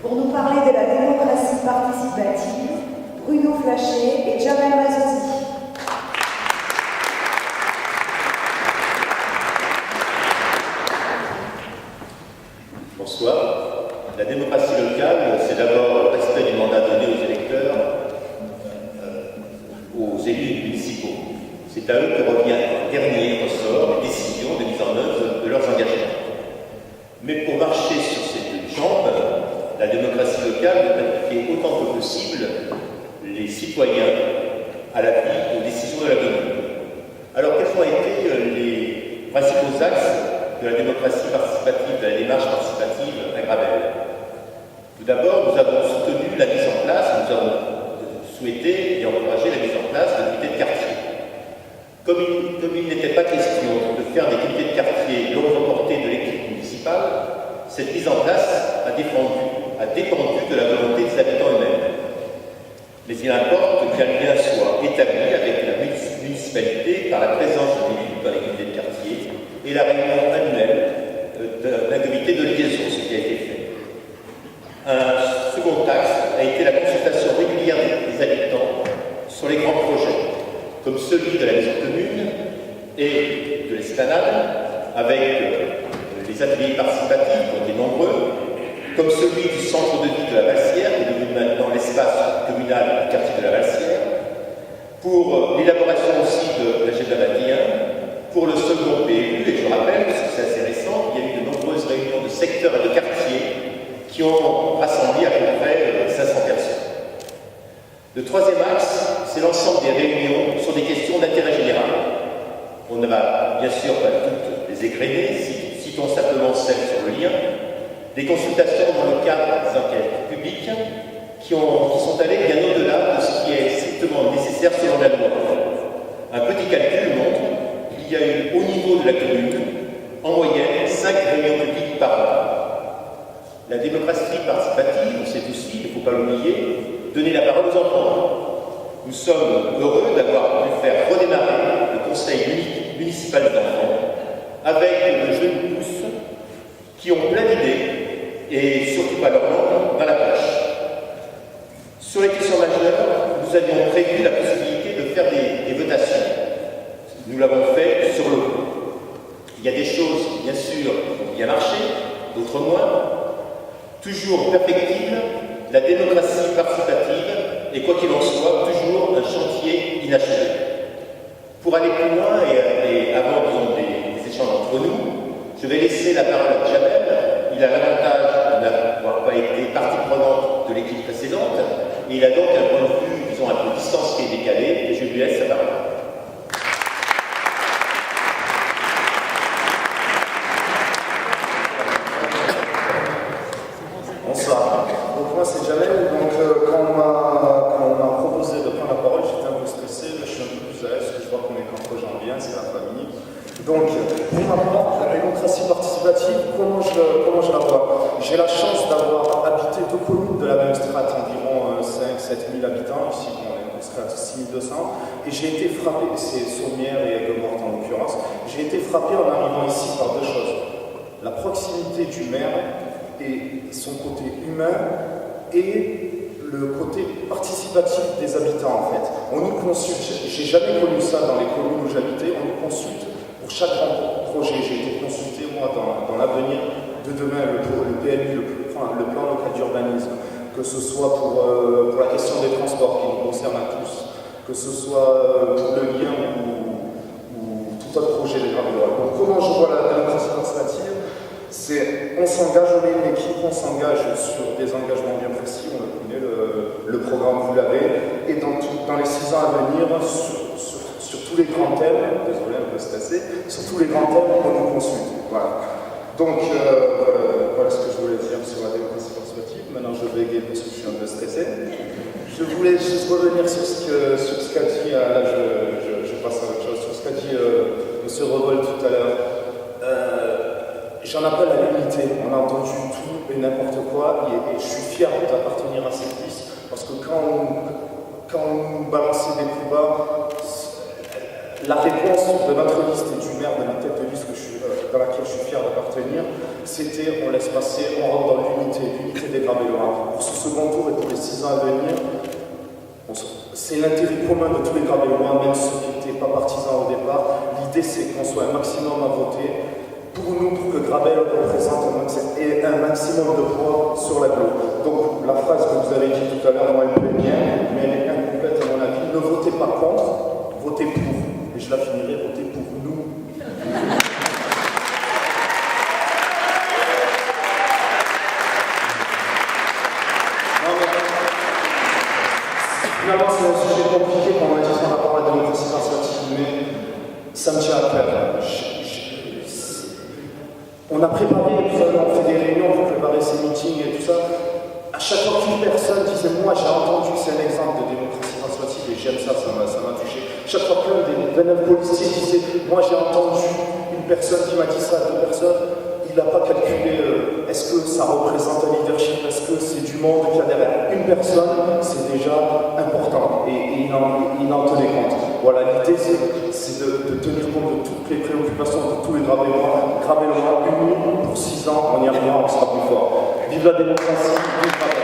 Pour nous parler de la démocratie participative, Bruno Flachet et Jamel Mazouzi. Bonsoir. La démocratie locale, c'est d'abord le respect du mandat donné aux électeurs, aux élus municipaux. C'est à eux que revient en dernier ressort les décisions de mise en œuvre de leurs engagements. Mais pour marcher sur ces deux jambes, la démocratie locale doit impliquer autant que possible les citoyens à la vie, aux décisions de la commune. Alors, quels ont été les principaux axes de la démocratie participative, de la démarche participative à Gravel? Tout d'abord, nous avons soutenu la mise en place, nous avons souhaité et encouragé la mise en place de comités de quartier. Comme il n'était pas question de faire des comités de quartier longue portée de l'équipe municipale, cette mise en place a dépendu de la volonté des habitants eux-mêmes. Mais il importe qu'un lien soit établi avec la municipalité par la présence de l'élus dans les comités de quartier et la réunion annuelle d'un comité de liaison, ce qui a été fait. Un second axe a été la consultation régulière des habitants sur les grands projets, comme celui de la maison commune et de l'esplanade, avec les ateliers participatifs qui ont été nombreux, comme celui du centre de vie de la Valsière, qui est devenu maintenant l'espace communal du quartier de la Valsière, pour l'élaboration aussi de l'agenda 21, pour le second PLU, et je rappelle, parce que c'est assez récent, il y a eu de nombreuses réunions de secteurs et de quartiers qui ont rassemblé à peu près 500 personnes. Le troisième axe, c'est l'ensemble des réunions sur des questions d'intérêt général. On ne va bien sûr pas toutes les égrener, citons simplement celles sur le lien, des consultations dans le cadre des enquêtes publiques qui sont allées bien au-delà de ce qui est strictement nécessaire selon la loi. Un petit calcul montre qu'il y a eu au niveau de la commune, en moyenne, 5 réunions publiques par an. La démocratie participative, c'est aussi, il ne faut pas l'oublier, donner la parole aux enfants. Nous sommes heureux d'avoir pu faire redémarrer le conseil municipal d'enfants avec de jeunes pousses qui ont plein d'idées et surtout pas leur langue dans la poche. Sur les questions majeures, nous avions prévu la possibilité de faire des votations. Nous l'avons fait sur l'eau. Il y a des choses, bien sûr, qui ont bien marché, d'autres moins. Toujours perfectible, la démocratie participative est, quoi qu'il en soit, toujours un chantier inachevé. Pour aller plus loin et avant des échanges entre nous, je vais laisser la parole à Jamel. Il a l'avantage de n'avoir pas été partie prenante de l'équipe précédente et il a donc un point de vue, disons, un peu distancié et décalé, et je lui laisse sa parole. Bonsoir. Donc moi c'est Jamel. Donc quand on m'a proposé de prendre la parole, j'étais un peu stressé, mais je suis un peu plus à l'aise parce que je vois qu'on est qu'entre gens bien, c'est la famille. Donc pour ma part, la démocratie participative, comment je la vois? J'ai la chance d'avoir habité 2 communes de la même strate, environ 5-7 000 habitants, ici on est une strate 6 200, et j'ai été frappé, c'est Sommières et Aigues-Mortes en l'occurrence, j'ai été frappé en arrivant ici par 2 choses. La proximité du maire et son côté humain et le côté participatif des habitants en fait. On nous consulte, j'ai jamais connu ça dans les communes où j'habitais, on nous consulte pour chaque grand projet. J'ai été consulté moi dans l'avenir de demain, le PLU, le plan local d'urbanisme, que ce soit pour la question des transports qui nous concerne à tous, que ce soit pour le lien ou tout autre projet de Gravel. Donc comment je vois la démocratie participative? C'est on s'engage, on est une équipe, on s'engage sur des engagements bien précis, on le connaît, le programme vous l'avez, et dans les 6 ans à venir, sur tous les grands thèmes, désolé un peu stressé, sur tous les grands thèmes, on nous consulte. Voilà. Donc voilà ce que je voulais dire sur la démocratie participative. Maintenant je vais égayer parce que je suis un peu stressé. Je voulais juste revenir sur ce qu'a dit, là je passe à autre chose, sur ce qu'a dit M. Revol tout à l'heure. J'en appelle à l'unité. On a entendu tout et n'importe quoi, et je suis fier d'appartenir à cette liste, parce que quand on balançait des coups bas, la réponse de notre liste et du maire de la tête de liste dans laquelle je suis fier d'appartenir, c'était on laisse passer, on rentre dans l'unité des Gravellois. second tour et pour les 6 ans à venir, c'est l'intérêt commun de tous les Grabellois, même ceux qui n'étaient pas partisans au départ. L'idée, c'est qu'on soit un maximum à voter pour nous, pour que Grabel représente un maximum de poids sur la gauche. Donc, la phrase que vous avez dit tout à l'heure, moi, elle me plaît bien, mais elle est incomplète à mon avis. Ne votez pas contre, votez pour. Et je la finirai, votez pour nous. Finalement, c'est un sujet compliqué quand on a dit par rapport à la démocratie participative, mais ça me tient à cœur. On a préparé, on fait des réunions pour préparer ces meetings et tout ça. À chaque fois qu'une personne disait, moi j'ai entendu, c'est un exemple de démocratie participative et j'aime ça, ça m'a touché. Chaque fois qu'un des 29 policiers disait, moi j'ai entendu une personne qui m'a dit ça, deux personnes, il n'a pas calculé est-ce que ça représente un leadership, est-ce que c'est du monde qu'il y a derrière. Une personne, c'est déjà important et il en tenait compte. Voilà, l'idée c'est de tenir compte de toutes les préoccupations de tous les Grabellois unis pour 6 ans, on y arrivera, on sera plus fort. Vive la démocratie, vive la